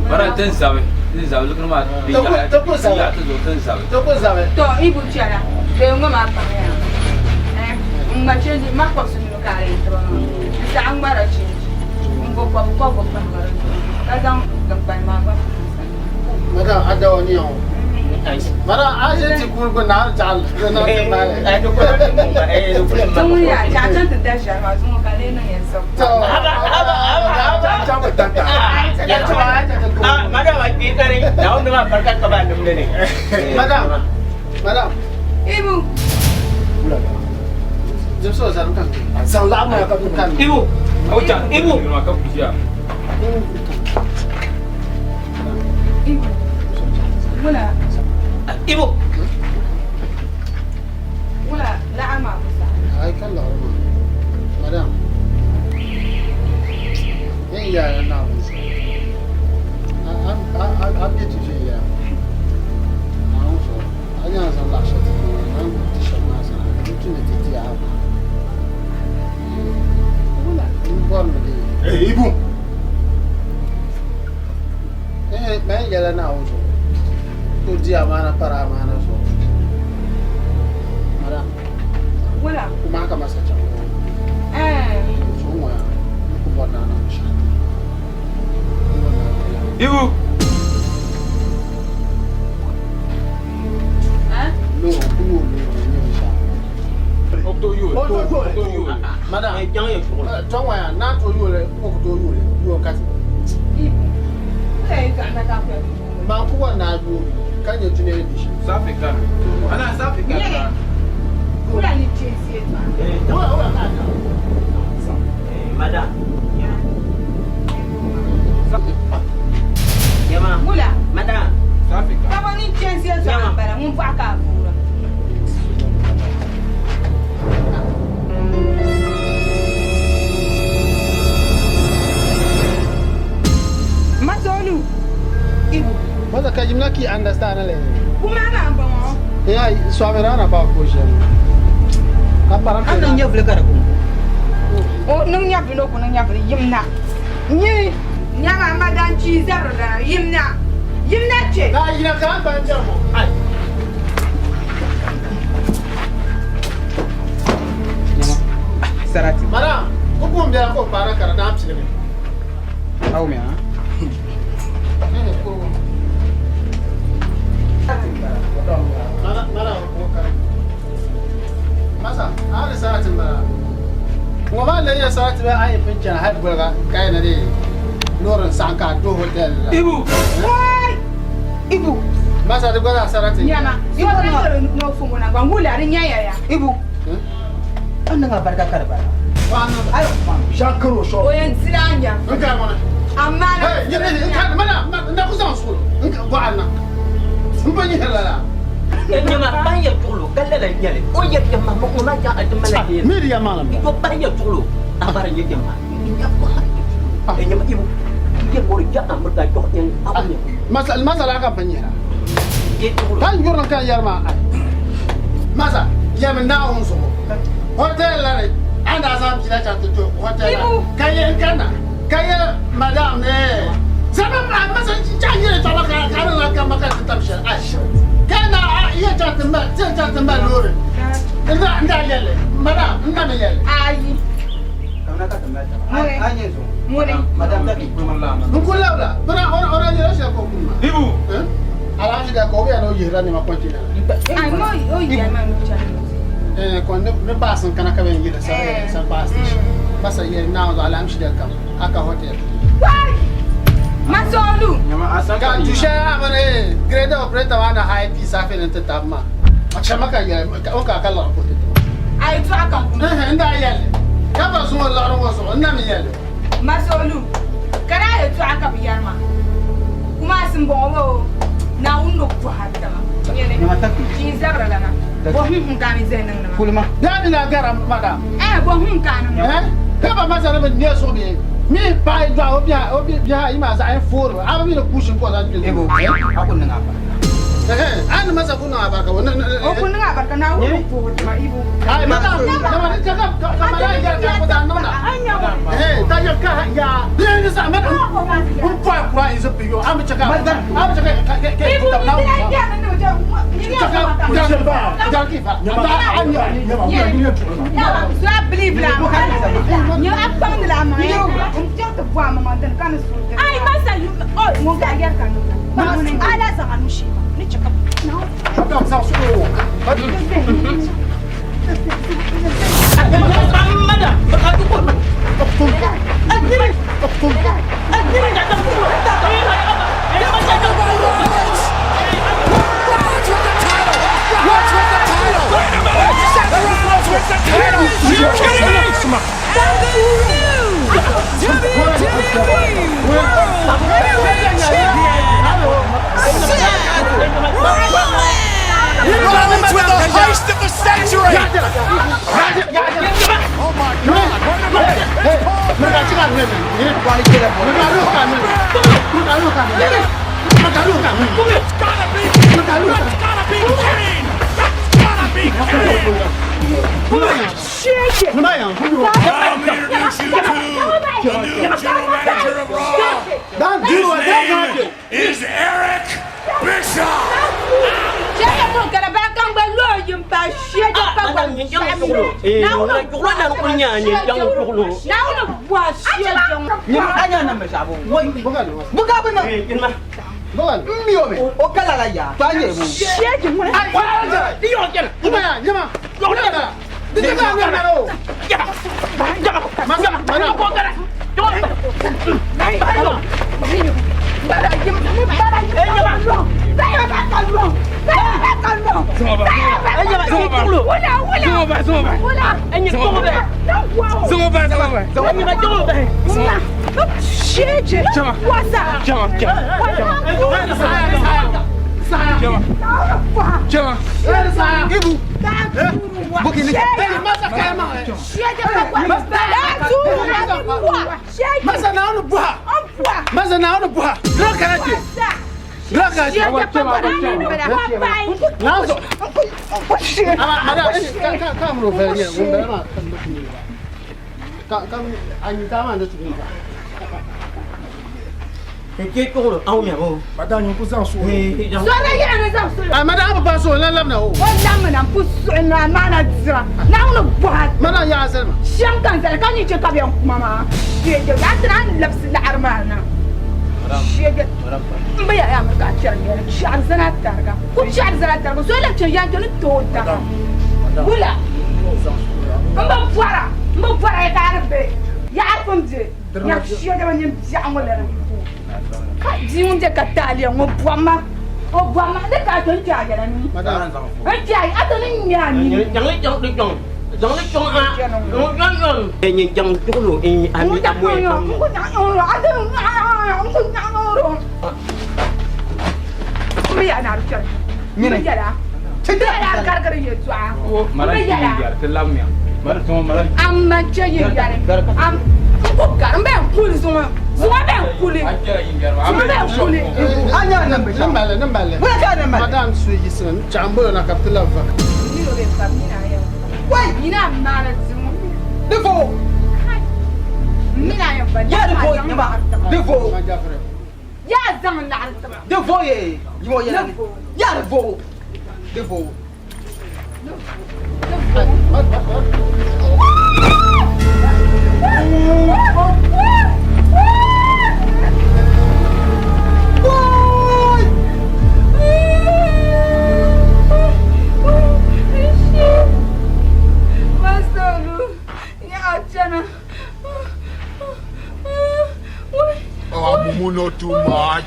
Bara ten sabe. Ten sabe lu kena mati. Toko sabe. Ya tu ten sabe. Toko sabe. To ibu ciara. Tengok apa ya. Macam ni mak kau sini kali tu. Sekarang baru change. Kau baru. Kadang gampai mama. Madam ada oni yo. Madam aje ti kun ko na jal. Na te male. Ayo ko Tunggu ya, jangan terdesak. Tunggu kali ni yang sok. Jangan tanta. Madam ai pi kare. Daun dengan berkat kaban dum ni. Madam. Ibu. Jom so saya kan. Sang lama ka kan. Ibu. Awak cak. Ibu. Maka pusia. Ibu. Mula. Ibu. Mula lama besar. Ai kan lama. Madam. Ni ya na. I'm here to say ya. Also, anya san la shot. I'm to shot na san. Opportunity ti ya. Mula. Ibu. Main jalan also. Tu dia mana para mana so. Mara. Mula. Kuma ka masa cha. Semua. Ku buat na sha. Ibu. Lo sha. Okto yu. Madam. Jangan ya. Tongwa ya na to yu le, ko to yu le. Yu ka. Ibu. Saya tak nak apa. Ma ku wa na du. Kan you tune di shi. Safika. Ana Safika. Mula ni cesi tu. Madam. Ya ma. Mula. Madam. Safika. Kamu ni cesi tu ambara, mumpa kamu. Mazolu. Ibu. Masa ka jimna ki understand le. Kuma na ambamo. Ya swamera na ba ko shi. Ka param. Ana nya vle kara ko. O nung nya bilo ko nung nya bilo yimna. Ni nya ma madan chi zaro da yimna. Yimna che. Na ina kan ban jamo. Ai. Sarati. Madam, ko ko mbia ko para kara na amsi ne. Au mia. Masa, ana sa'atin ba. Wa ma la ya sa'atin ba ai fincin har gurga kai na dai. Noran sanka to hotel. Ibu. Wai. Ibu. Masa da gura sa'atin. Nyama. Ibu no fumo na gwangula rin yaya ya. Ibu. An nga barka karba. Wannan ayo shakaro sho. Oyen silanya. Nka mana. Amma na. Hey, yene kan mana na ku san su. Nka ba anna. Sun bani halala. Nyama banyak dulu, kalau ada nyale. Oh ya nyama mau nak jangan ada malah. Media malam. Itu banyak dulu. Abarnya nyama. Nyama ibu. Dia boleh jangan bergajah yang apa ni? Masalah kan penyera. Itu dulu. Kan jurang kan yarma. Masa, ya mena on so. Hotel la anda sam jina chantu to hotel. Kaya kana. Kaya madam ne. Sama masa jangan tawa kan kan makan tamsha. Kana iya jangan lori. Nda yele. Madam, nda me yele. Ai. Kamu nak tambah tambah. Anya so. Mure. Madam tadi. Nukula la. Bana orang jela sha ko kuma. Ibu. Ala shi da ko ya no yira ni makonti na. Ai mo ya ma no chani. Quando ne passam kana ka ben yira sa sa pastis. Basa yeri na zo ala amshi da kam. Aka hotel. Wai. Mazolu. Nyama asaka. Kan tusha amane grade operator wana high piece afi nta tamma. Achama ka ya o ka kala ko te. Ai tu aka. Nda yele. Ka ba so la ro so nda mi yele. Mazolu. Kara ya tu aka biyar ma. Kuma sun bowo. na undo kwa hada nyene ji zabra lana bo hun kan zenan na Fulma. Da mi na gara madam. bo hun kan Ka ba ma sana ne so bi. Mi pa do obi bia ima za ai foro. Aba mi na kushin ko za bi. Ebo, aku nang apa? An masa kuna abarka wannan. o kun nga barka na undo ko ma ibu Ai madam, ka mara ya ka ko da nona. Ta ya ka ya. Ni sa madam. Kun kwa izo biyo. Am chaka. Am chaka ke ibu ta na. ya na no ja so I believe la you have found la ma on tient te voir maman dan kan sur ai masa you oh mon gars ya kan ala sa kanu shi ni chaka no Madam sa so. Madam, bakatu ko. With the heist of the century! Oh my God! Is Eric Bishop! Anya na mesabo. Buka bana. Bukan. Miyo me. O kala la ya. To anye bu. shege mo Ai, iyo kenan. Jama. Cái cô được ông nhà cô. Bà ta nhung cô sao xuống. Madam apa so lan lam na o. Lam na ku na mana zira. Na uno buhat. Mana ya selma. Shan kan zara kan yace ka biyan kuma ma. Shege ya tana lafsi da armana. Shege. Mbaya ya maka ciyar ne. Shar zana targa. Ku shar zana targa. So la ciyar ya to ta. Wala. Mba fara ya tarbe. Ya arfum je. Ya shege ban yin jangole. Ka ji mun je ka taliya ngo buama. O buama de ka to jaga na ni. Madam. Ai ata ni nya ni. Jangan lấy chồng à. Nó ngon. Nhìn chồng chú luôn anh đi mua không. Bây giờ nào được bây giờ đã. Bây giờ đã cái gì xóa. Bây giờ đã. Amma chơi gì vậy? Am không có mấy kuli zuma. Zuma mấy kuli. Zuma mấy kuli. Anya na me. Nambale. Wala ka na me. Madam suyi sen. Chambo na kaptila va. Ni lo be famina ya. Wai ina mala zuma. Defo. Mina ya fa. Ya defo nyama. Defo. Ya zaman na artama. Defo ye. Yimo ye. Ya defo. Defo. Oh, not too much.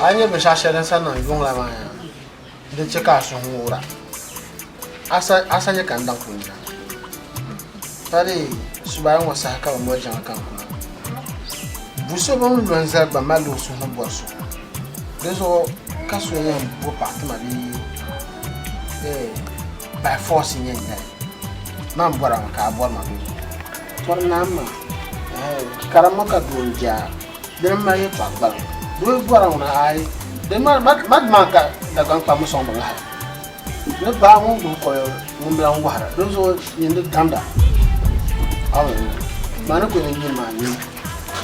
Anya be shashere sana yung la ma ya. De cheka su hura. Asa nya kan dang kunya. Tadi suba ngo sa ka mo jan kan ko buso bon luanza ba malo so ho borso deso kaso yan bo parti ma bi by force yen ya man bora ka bor ma bi tor nama karamo ka donja den ma ye pa ba do bora una ai den ma ka da kan pa mo so ba ha ne ba mo ko mo bla ngwara deso yen de tanda awe mana ko ni ma ni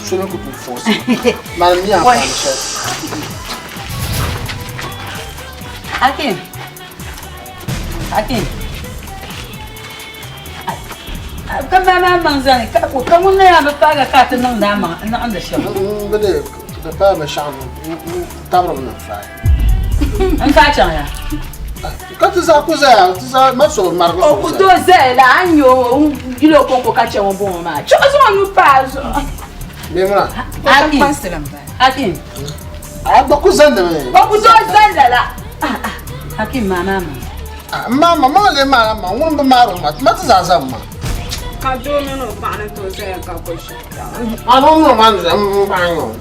so me ko tu force ma mi a pa so Hakim. Kan mama manzani ka ko kan mun ya ba paga ka ta nan da ma ina an da shi bede da pa ma shan tabro na fa an ka can ya ka tu za ma so margo o ku do zela anyo gilo konko ka che won bon ma cho so nu pa so me mura Hakim ba ku zanda me o ku do zela Hakim mama ma le ma won ba maro ma tu za ma ka do no ba na to sai ka ko shi no man ba no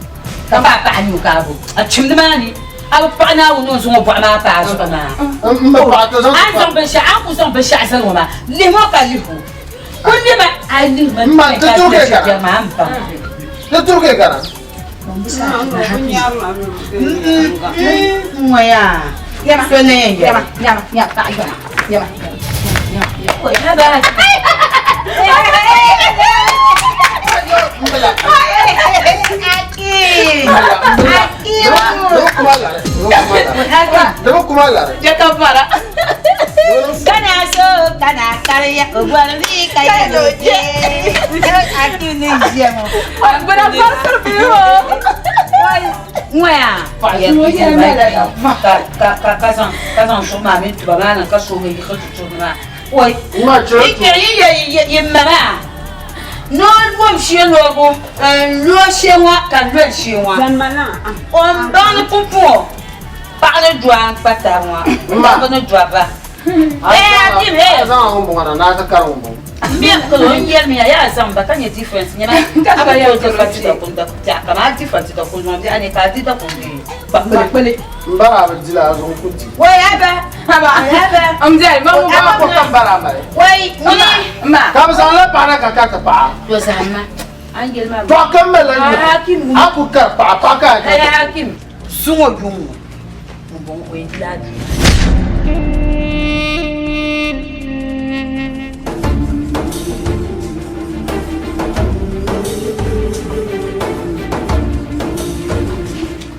ka ba pa ni ka bu a chim da mani a pa na wo no so mo ba ma pa so ma ba to an so be sha an ku so be sha sa ma le mo ka li ku kun ni ma ai ni ma to to ke ka ma pa to ke ka na moya ya so ne ya pa ya o ya ba Devo kumala. Jaka para. Kana so kana karya ogwalli kaya doje. Aki ni jemo. Agora passa viu Ngoya. Ka shoma mi tubana ka shoma yi khutu tuma. Oi. Ma cho. Ye mama. Non bom shienogo, lo shenwa kan lo shenwa. On ban pupo. Parle douan patamwa. Ma bon douaba. Aki me. On bon na ka karombo. Bien ko yel mi ya samba kan ye difference nyama. Ka ya to fatida ko da ta kama difference to ko no ani ka di da ko ni. Ba pele. Mbara ba dila zo kuti. Wai aba. am jai ma mo ba ko kan bara mare. Wai ma ka ba san la para ka ta pa. Yo sama. Angel ma. To kan mela ni. Hakim. Aku ka pa ka. Hakim. Sungo jumu. Mbon ko indadi.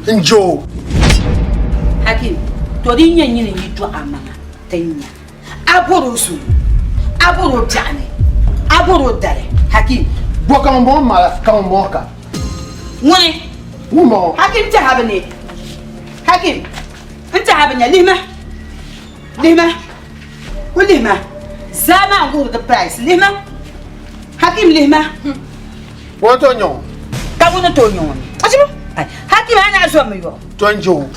Njo. Hakim, to din yanyi ne yi to amana tanya. Aboro su. Aboro tane. Aboro dare. Hakim, Bo kan bon ma kan bon ka. wani. Mo. Hakim ta habane. Hakim. Anta habane lima. Lima. Zama ngur the price. Lima. Hakim lima. Wo to nyon. Ka wona to nyon. Asibo. Hakim ana so me yo. To njo.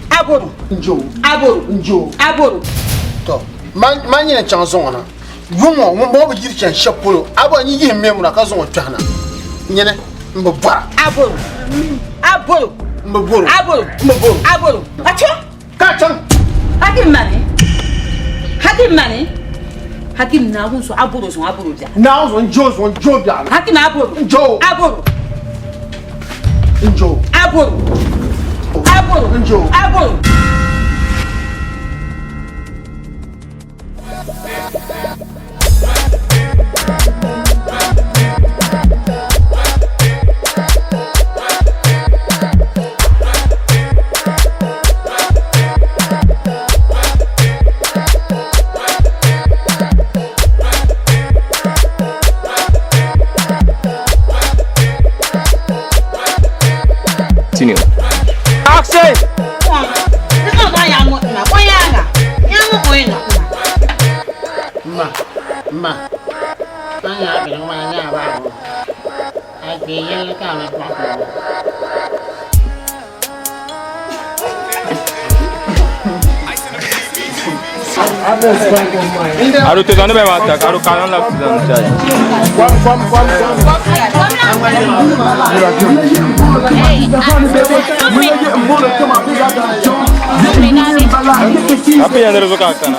Aboro. Njo. To. Man yin chanson na. Yumo mo bo jiri chan shapolo. Abo nyi yi memu na ka zo twana. Nyene mbo bara. Aboro. Acho. Ka chan. Hakim mani. Hakim na won so aboro dia. Now zo njo bia. Hakim aboro. Njo. Action! Ma. Tanya bilang mana ba. Ai biyen ka na kwa. Aru te dane be mata, aru kanan la kudan chai. Apa yang ada rezeki kana?